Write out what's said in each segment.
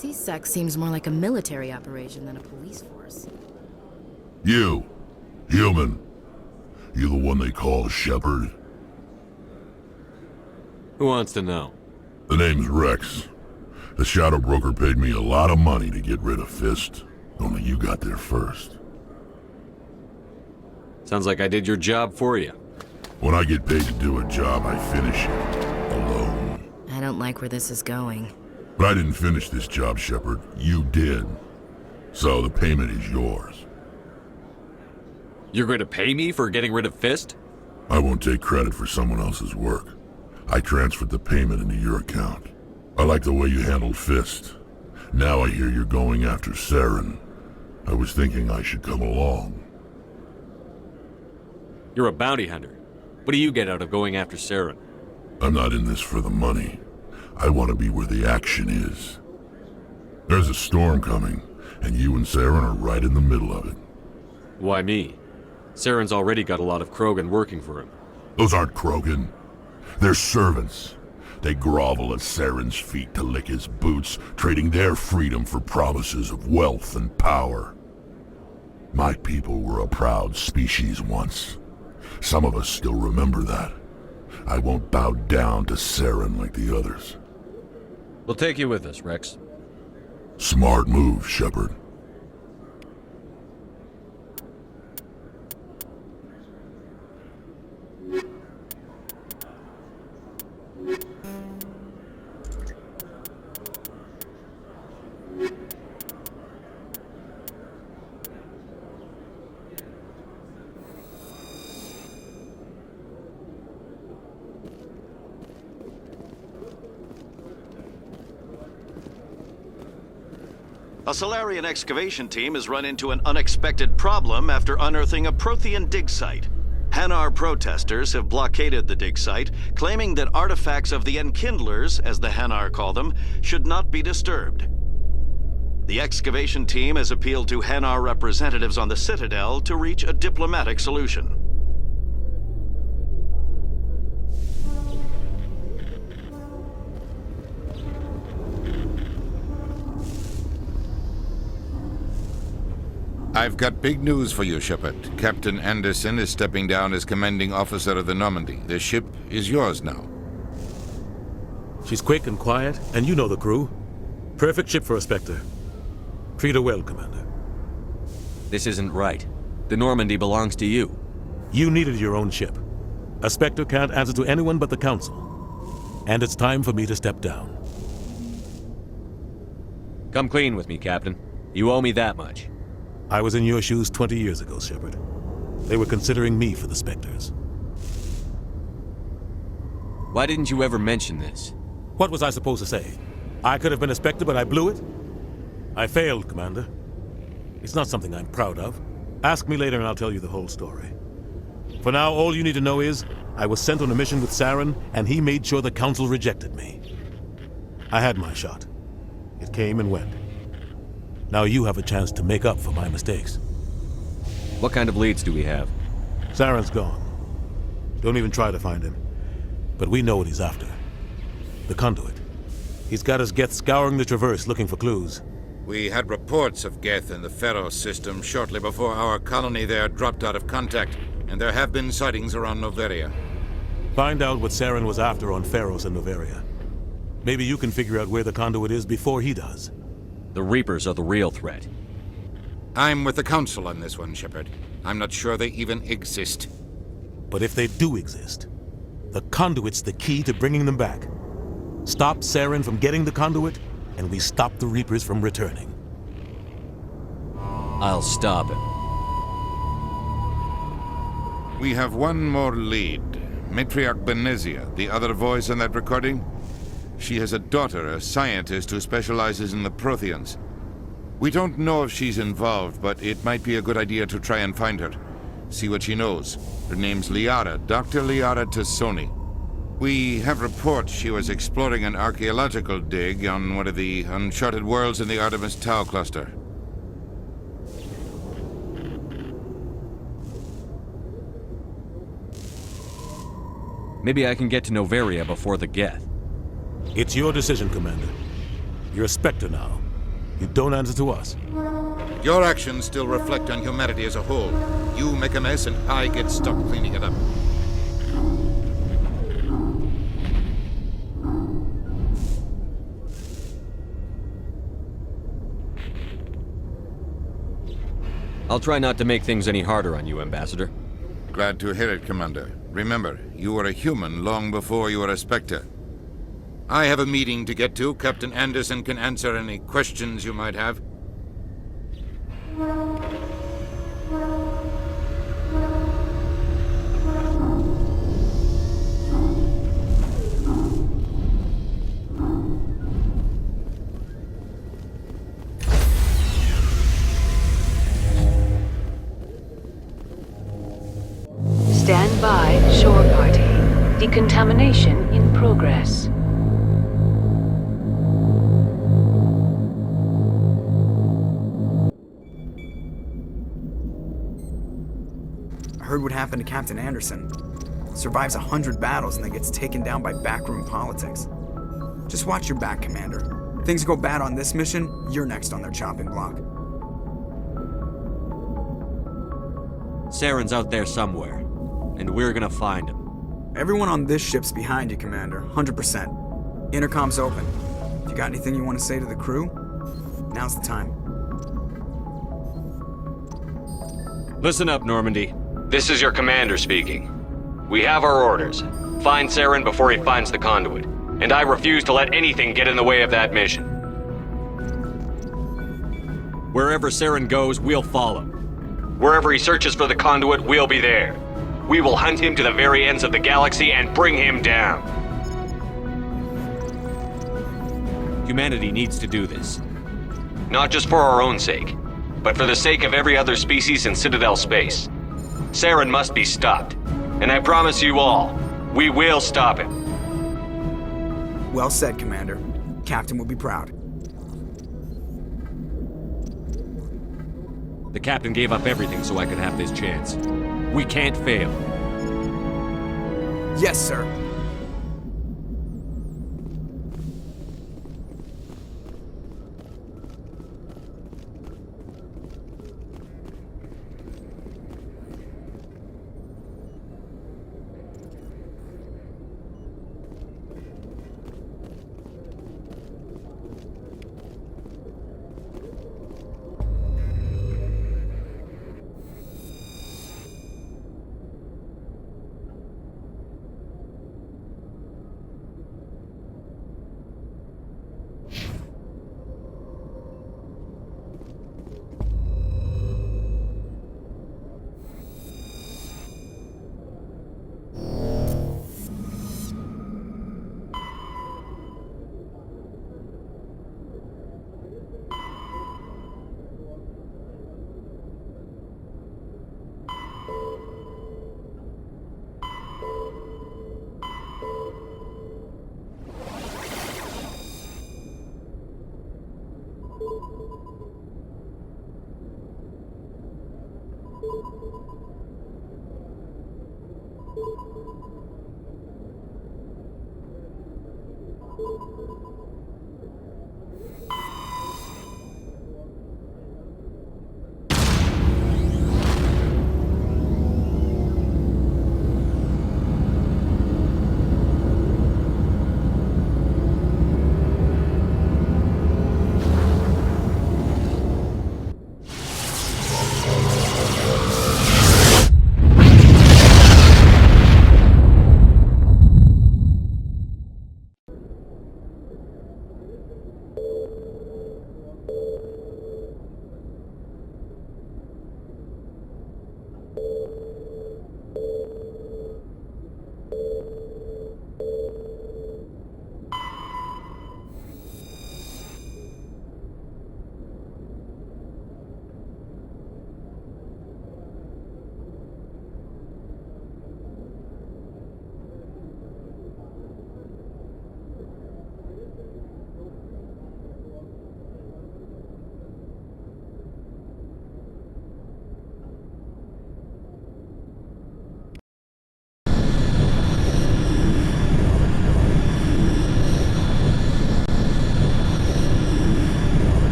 CSEC seems more like a military operation than a police force. You, human. You the one they call Shepard? Who wants to know? The name's Rex. The Shadow Broker paid me a lot of money to get rid of Fist. Only you got there first. Sounds like I did your job for you. When I get paid to do a job, I finish it. Alone. I don't like where this is going. But I didn't finish this job, Shepard. You did. So the payment is yours. You're going to pay me for getting rid of Fist? I won't take credit for someone else's work. I transferred the payment into your account. I like the way you handled Fist. Now I hear you're going after Saren. I was thinking I should come along. You're a bounty hunter. What do you get out of going after Saren? I'm not in this for the money. I want to be where the action is. There's a storm coming, and you and Saren are right in the middle of it. Why me? Saren's already got a lot of Krogan working for him. Those aren't Krogan. They're servants. They grovel at Saren's feet to lick his boots, trading their freedom for promises of wealth and power. My people were a proud species once. Some of us still remember that. I won't bow down to Saren like the others. We'll take you with us, Rex. Smart move, Shepard. A Solarian excavation team has run into an unexpected problem after unearthing a Prothean dig site. Hanar protesters have blockaded the dig site, claiming that artifacts of the Enkindlers, as the Hanar call them, should not be disturbed. The excavation team has appealed to Hanar representatives on the Citadel to reach a diplomatic solution. I've got big news for you, Shepard. Captain Anderson is stepping down as commanding officer of the Normandy. The ship is yours now. She's quick and quiet, and you know the crew. Perfect ship for a Spectre. Treat her well, Commander. This isn't right. The Normandy belongs to you. You needed your own ship. A Spectre can't answer to anyone but the Council. And it's time for me to step down. Come clean with me, Captain. You owe me that much. I was in your shoes 20 years ago, Shepard. They were considering me for the Spectres. Why didn't you ever mention this? What was I supposed to say? I could have been a Spectre, but I blew it? I failed, Commander. It's not something I'm proud of. Ask me later and I'll tell you the whole story. For now, all you need to know is, I was sent on a mission with Saren, and he made sure the Council rejected me. I had my shot. It came and went. Now you have a chance to make up for my mistakes. What kind of leads do we have? Saren's gone. Don't even try to find him. But we know what he's after. The conduit. He's got his Geth scouring the Traverse looking for clues. We had reports of Geth in the Pharos system shortly before our colony there dropped out of contact, and there have been sightings around Noveria. Find out what Saren was after on Pharos and Noveria. Maybe you can figure out where the conduit is before he does. The Reapers are the real threat. I'm with the Council on this one, Shepard. I'm not sure they even exist. But if they do exist, the conduit's the key to bringing them back. Stop Saren from getting the conduit, and we stop the Reapers from returning. I'll stop him. We have one more lead. Matriarch Benezia, the other voice in that recording. She has a daughter, a scientist who specializes in the Protheans. We don't know if she's involved, but it might be a good idea to try and find her. See what she knows. Her name's Liara, Dr. Liara Tassoni. We have reports she was exploring an archaeological dig on one of the uncharted worlds in the Artemis Tau cluster. Maybe I can get to Noveria before the Geth. It's your decision, Commander. You're a Spectre now. You don't answer to us. Your actions still reflect on humanity as a whole. You make a mess and I get stuck cleaning it up. I'll try not to make things any harder on you, Ambassador. Glad to hear it, Commander. Remember, you were a human long before you were a Spectre. I have a meeting to get to. Captain Anderson can answer any questions you might have. Stand by, shore party. Decontamination in progress. I heard what happened to Captain Anderson. Survives 100 battles and then gets taken down by backroom politics. Just watch your back, Commander. Things go bad on this mission, you're next on their chopping block. Saren's out there somewhere, and we're gonna find him. Everyone on this ship's behind you, Commander. 100%. Intercom's open. If you got anything you want to say to the crew, now's the time. Listen up, Normandy. This is your commander speaking. We have our orders. Find Saren before he finds the conduit. And I refuse to let anything get in the way of that mission. Wherever Saren goes, we'll follow. Wherever he searches for the conduit, we'll be there. We will hunt him to the very ends of the galaxy and bring him down. Humanity needs to do this. Not just for our own sake, but for the sake of every other species in Citadel space. Saren must be stopped. And I promise you all, we will stop him. Well said, Commander. Captain will be proud. The captain gave up everything so I could have this chance. We can't fail. Yes, sir.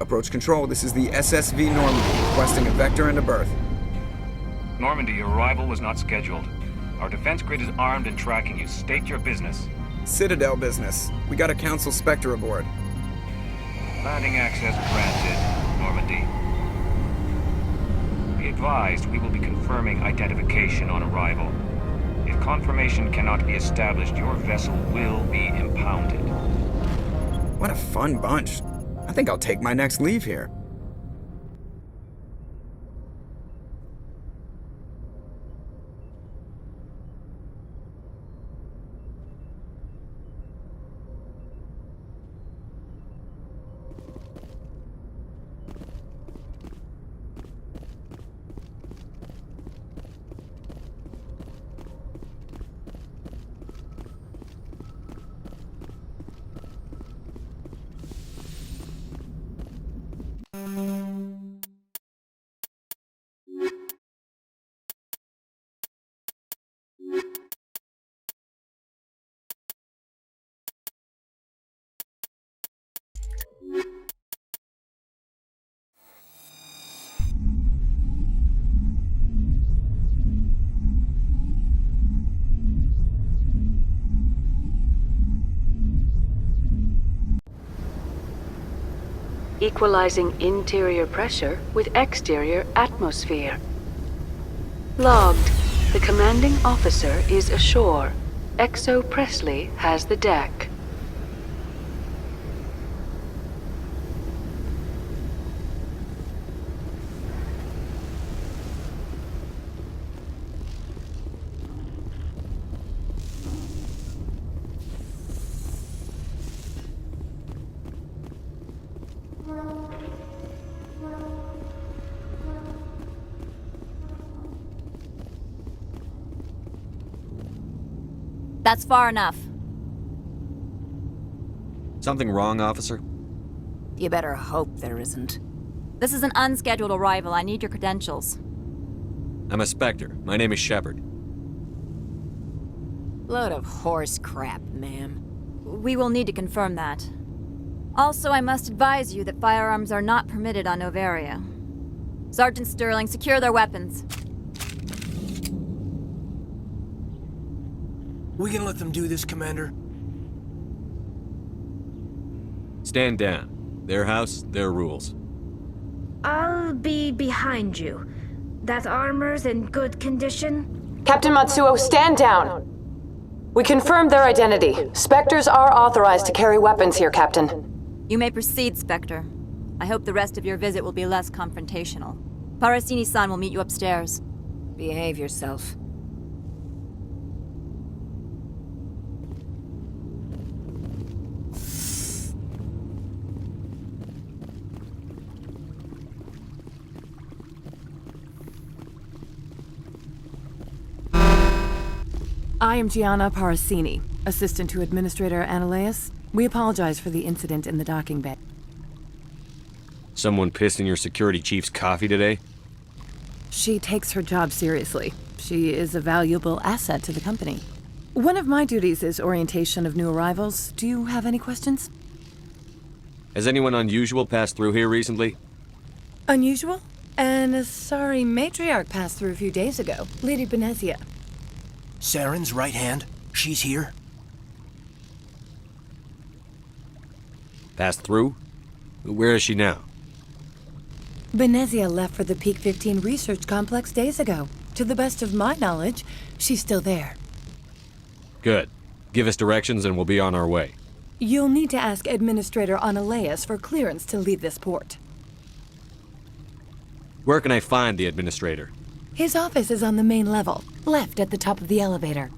Approach control, this is the SSV Normandy, requesting a vector and a berth. Normandy, your arrival was not scheduled. Our defense grid is armed and tracking you. State your business. Citadel business. We got a Council Spectre aboard. Landing access granted, Normandy. Be advised, we will be confirming identification on arrival. If confirmation cannot be established, your vessel will be impounded. What a fun bunch. I think I'll take my next leave here. Equalizing interior pressure with exterior atmosphere. Logged. The commanding officer is ashore. Exo Presley has the deck. That's far enough. Something wrong, officer? You better hope there isn't. This is an unscheduled arrival. I need your credentials. I'm a Spectre. My name is Shepard. Load of horse crap, ma'am. We will need to confirm that. Also, I must advise you that firearms are not permitted on Noveria. Sergeant Sterling, secure their weapons. We can let them do this, Commander. Stand down. Their house, their rules. I'll be behind you. That armor's in good condition? Captain Matsuo, stand down! We confirmed their identity. Spectres are authorized to carry weapons here, Captain. You may proceed, Spectre. I hope the rest of your visit will be less confrontational. Parasini-san will meet you upstairs. Behave yourself. I am Gianna Parasini, assistant to Administrator Ananias. We apologize for the incident in the docking bay. Someone pissed in your security chief's coffee today? She takes her job seriously. She is a valuable asset to the company. One of my duties is orientation of new arrivals. Do you have any questions? Has anyone unusual passed through here recently? Unusual? And a sorry matriarch passed through a few days ago. Lady Benezia. Saren's right hand. She's here. Passed through? Where is she now? Benezia left for the Peak 15 research complex days ago. To the best of my knowledge, she's still there. Good. Give us directions and we'll be on our way. You'll need to ask Administrator Ananias for clearance to leave this port. Where can I find the Administrator? His office is on the main level, left at the top of the elevator.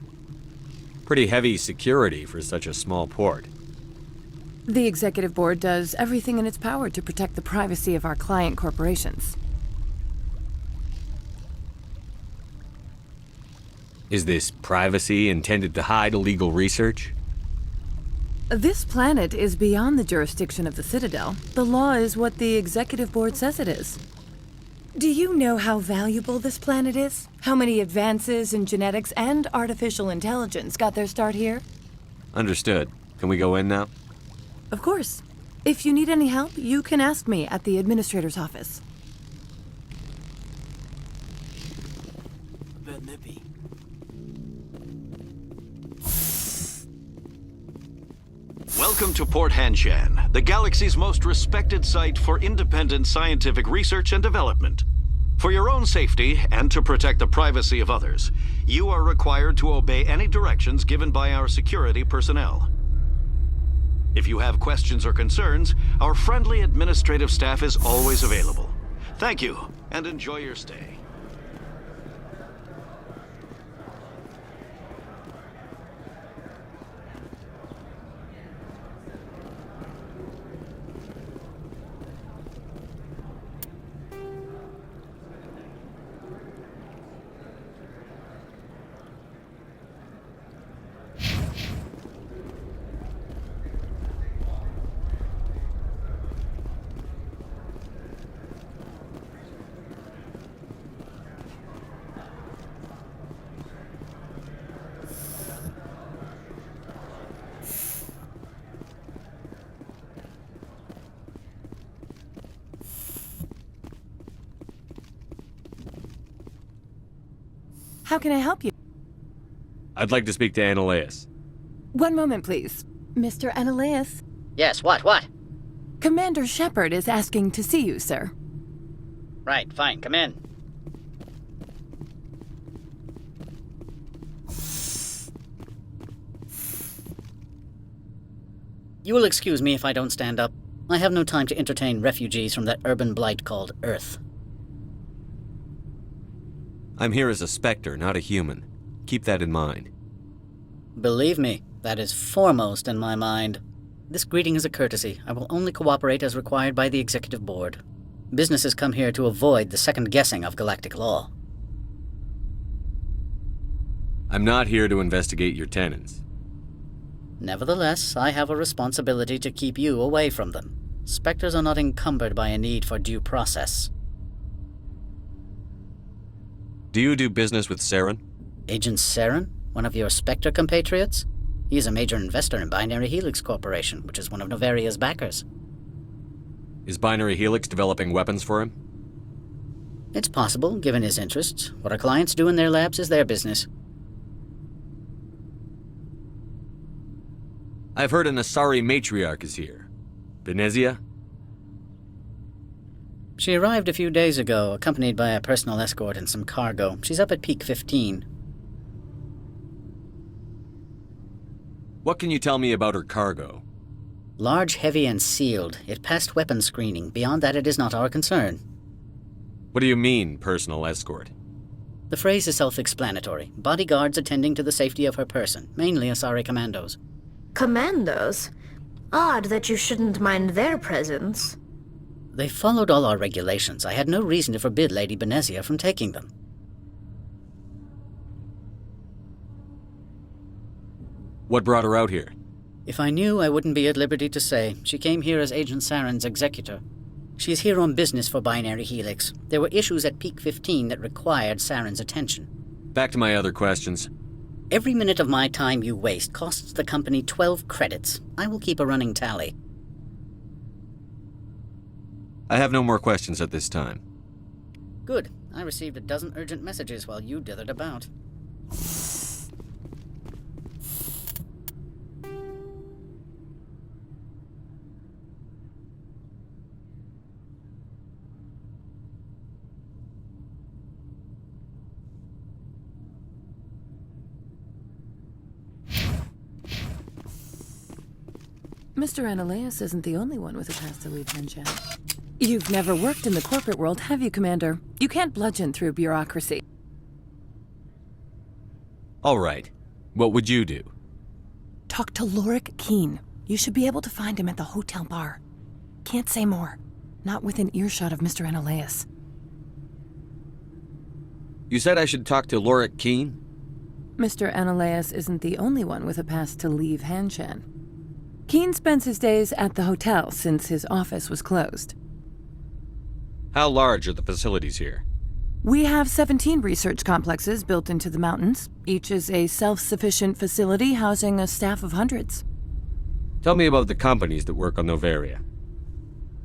Pretty heavy security for such a small port. The Executive Board does everything in its power to protect the privacy of our client corporations. Is this privacy intended to hide illegal research? This planet is beyond the jurisdiction of the Citadel. The law is what the Executive Board says it is. Do you know how valuable this planet is? How many advances in genetics and artificial intelligence got their start here? Understood. Can we go in now? Of course. If you need any help, you can ask me at the administrator's office. Welcome to Port Hanshan, the galaxy's most respected site for independent scientific research and development. For your own safety and to protect the privacy of others, you are required to obey any directions given by our security personnel. If you have questions or concerns, our friendly administrative staff is always available. Thank you, and enjoy your stay. How can I help you? I'd like to speak to Annaleus. One moment, please. Mr. Annaleus? Yes, what? Commander Shepard is asking to see you, sir. Right, fine, come in. You will excuse me if I don't stand up. I have no time to entertain refugees from that urban blight called Earth. I'm here as a Spectre, not a human. Keep that in mind. Believe me, that is foremost in my mind. This greeting is a courtesy. I will only cooperate as required by the Executive Board. Businesses come here to avoid the second guessing of galactic law. I'm not here to investigate your tenants. Nevertheless, I have a responsibility to keep you away from them. Spectres are not encumbered by a need for due process. Do you do business with Saren? Agent Saren? One of your Spectre compatriots? He is a major investor in Binary Helix Corporation, which is one of Noveria's backers. Is Binary Helix developing weapons for him? It's possible, given his interests. What our clients do in their labs is their business. I've heard an Asari matriarch is here. Benezia? She arrived a few days ago, accompanied by a personal escort and some cargo. She's up at Peak 15. What can you tell me about her cargo? Large, heavy, and sealed. It passed weapons screening. Beyond that, it is not our concern. What do you mean, personal escort? The phrase is self-explanatory. Bodyguards attending to the safety of her person, mainly Asari commandos. Commandos? Odd that you shouldn't mind their presence. They followed all our regulations. I had no reason to forbid Lady Benezia from taking them. What brought her out here? If I knew, I wouldn't be at liberty to say. She came here as Agent Saren's executor. She's here on business for Binary Helix. There were issues at Peak 15 that required Saren's attention. Back to my other questions. Every minute of my time you waste costs the company 12 credits. I will keep a running tally. I have no more questions at this time. Good. I received a dozen urgent messages while you dithered about. Mr. Annaleus isn't the only one with a past to leave Hanshan. You've never worked in the corporate world, have you, Commander? You can't bludgeon through bureaucracy. All right. What would you do? Talk to Lorik Keen. You should be able to find him at the hotel bar. Can't say more. Not within earshot of Mr. Annaleus. You said I should talk to Lorik Keen? Mr. Annaleus isn't the only one with a pass to leave Hanshan. Keen spends his days at the hotel since his office was closed. How large are the facilities here? We have 17 research complexes built into the mountains. Each is a self-sufficient facility housing a staff of hundreds. Tell me about the companies that work on Noveria.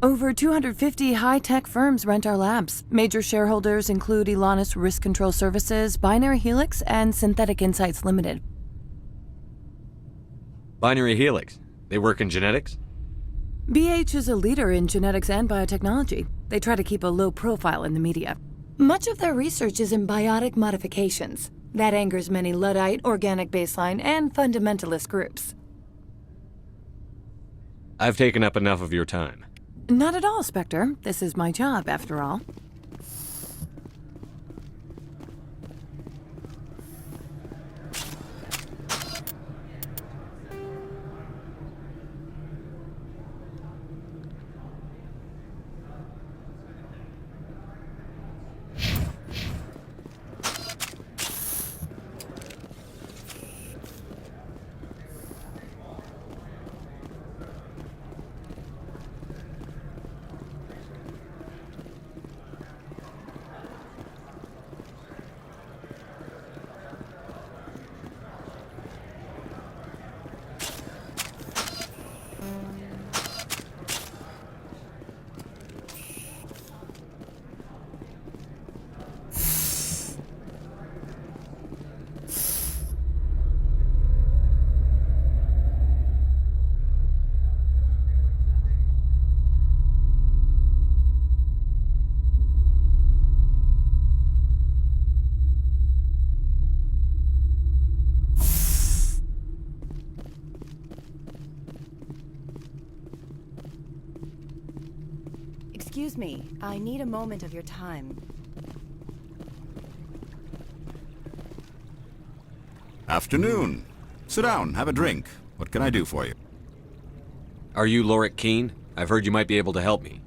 Over 250 high-tech firms rent our labs. Major shareholders include Elanus Risk Control Services, Binary Helix, and Synthetic Insights Limited. Binary Helix. They work in genetics? BH is a leader in genetics and biotechnology. They try to keep a low profile in the media. Much of their research is in biotic modifications. That angers many Luddite, organic baseline, and fundamentalist groups. I've taken up enough of your time. Not at all, Spectre. This is my job, after all. Excuse me, I need a moment of your time. Afternoon. Sit down, have a drink. What can I do for you? Are you Lorik Keene? I've heard you might be able to help me.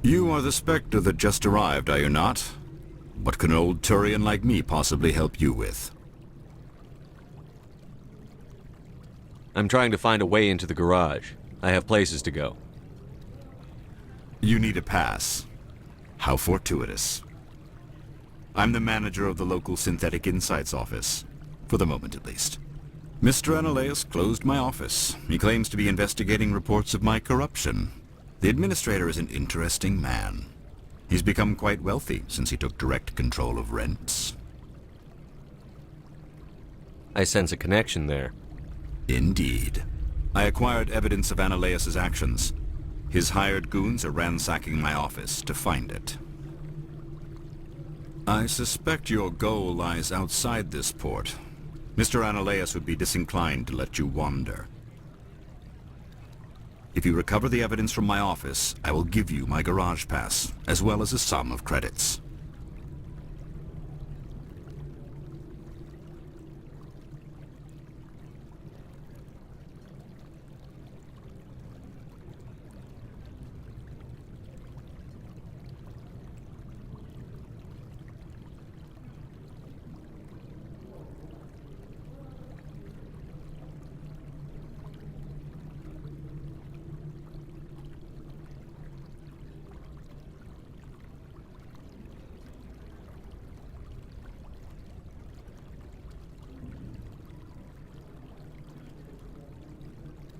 You are the Spectre that just arrived, are you not? What can an old Turian like me possibly help you with? I'm trying to find a way into the garage. I have places to go. You need a pass. How fortuitous. I'm the manager of the local Synthetic Insights office. For the moment, at least. Mr. Analaeus closed my office. He claims to be investigating reports of my corruption. The administrator is an interesting man. He's become quite wealthy since he took direct control of rents. I sense a connection there. Indeed. I acquired evidence of Analaeus' actions. His hired goons are ransacking my office to find it. I suspect your goal lies outside this port. Mr. Analaeus would be disinclined to let you wander. If you recover the evidence from my office, I will give you my garage pass, as well as a sum of credits.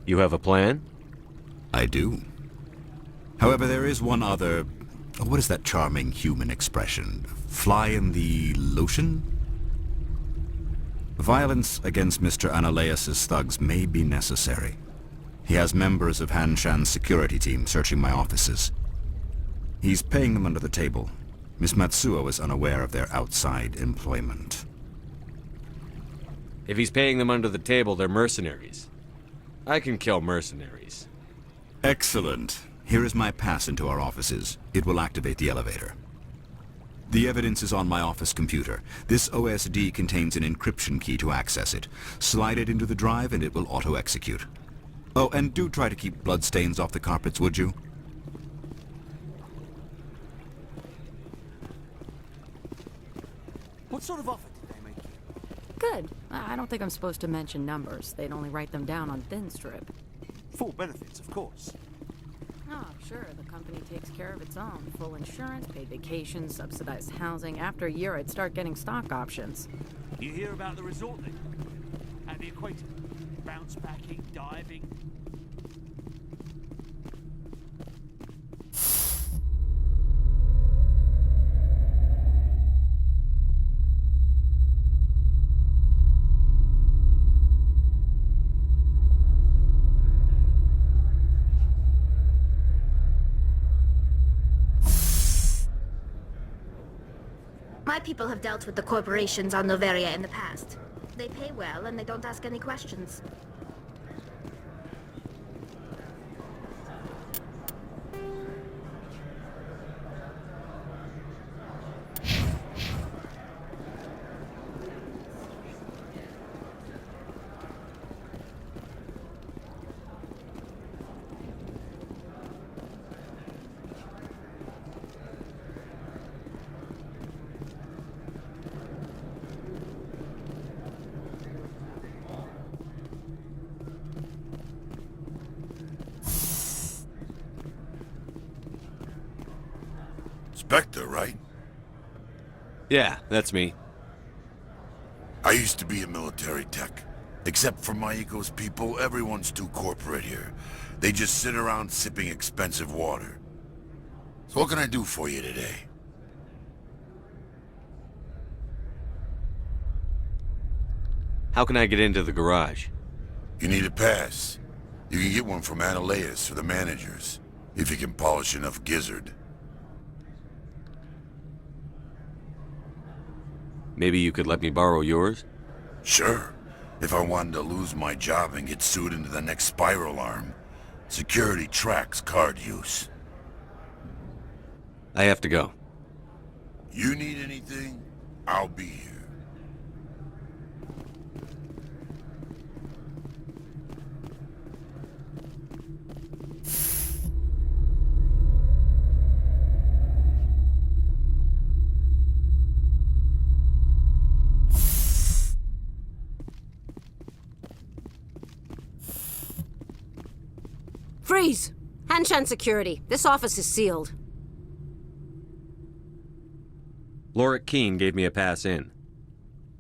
You have a plan? I do. However, there is one other... What is that charming human expression? Fly in the lotion? Violence against Mr. Analaeus' thugs may be necessary. He has members of Han Shan's security team searching my offices. He's paying them under the table. Miss Matsuo is unaware of their outside employment. If he's paying them under the table, they're mercenaries. I can kill mercenaries. Excellent. Here is my pass into our offices. It will activate the elevator. The evidence is on my office computer. This OSD contains an encryption key to access it. Slide it into the drive and it will auto-execute. Oh, and do try to keep bloodstains off the carpets, would you? What sort of offer did they make you? Good. I don't think I'm supposed to mention numbers. They'd only write them down on thin strip. Full benefits, of course. Oh, sure. The company takes care of its own. Full insurance, paid vacations, subsidized housing. After a year, I'd start getting stock options. You hear about the resort then? At the equator? Bounce backing, diving? My people have dealt with the corporations on Noveria in the past. They pay well and they don't ask any questions. Spectre, right? Yeah, that's me. I used to be a military tech. Except for my eco's people, everyone's too corporate here. They just sit around sipping expensive water. So what can I do for you today? How can I get into the garage? You need a pass. You can get one from Ananias or the managers, if you can polish enough gizzard. Maybe you could let me borrow yours? Sure. If I wanted to lose my job and get sued into the next spiral arm. Security tracks card use. I have to go. You need anything? I'll be here. Freeze! Hanshan security. This office is sealed. Lorik Keene gave me a pass in.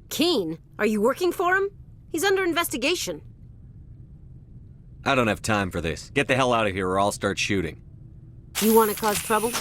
Keene? Are you working for him? He's under investigation. I don't have time for this. Get the hell out of here or I'll start shooting. You want to cause trouble?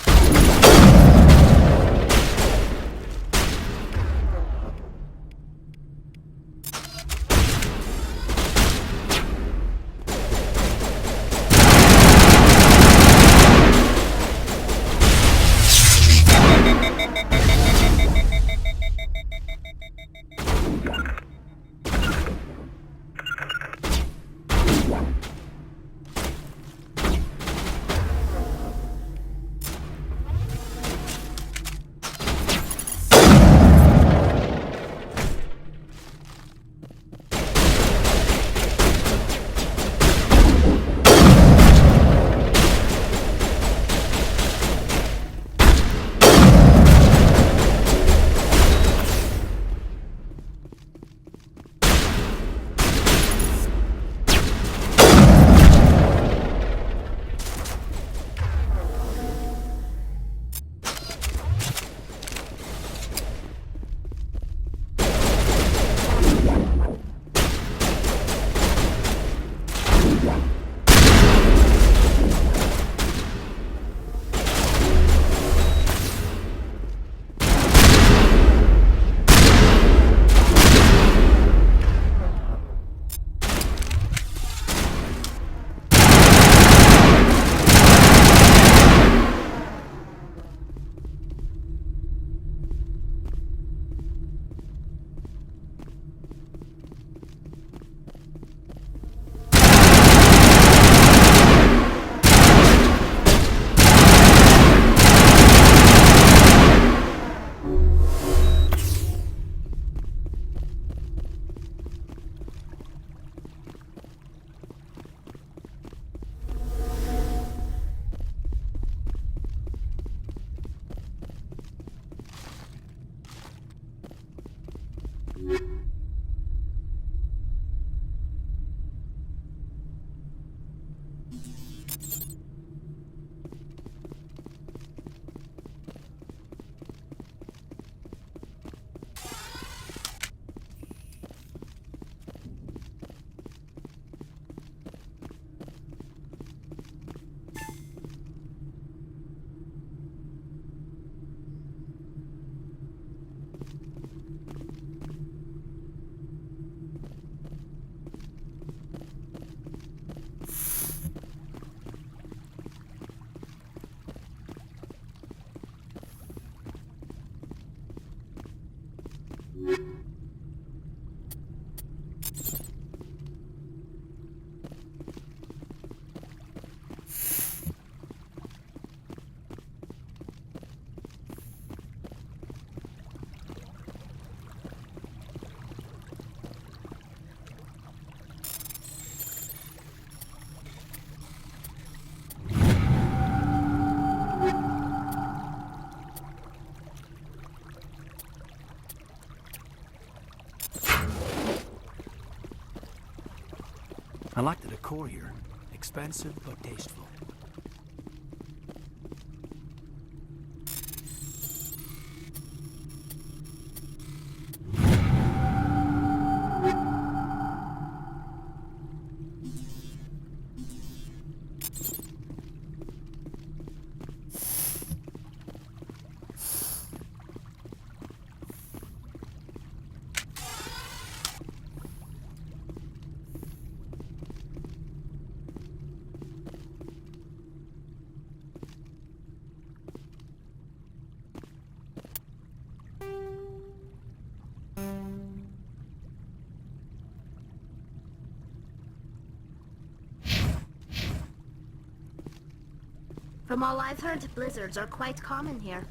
like the decor here. Expensive but tasteful. From all I've heard, blizzards are quite common here.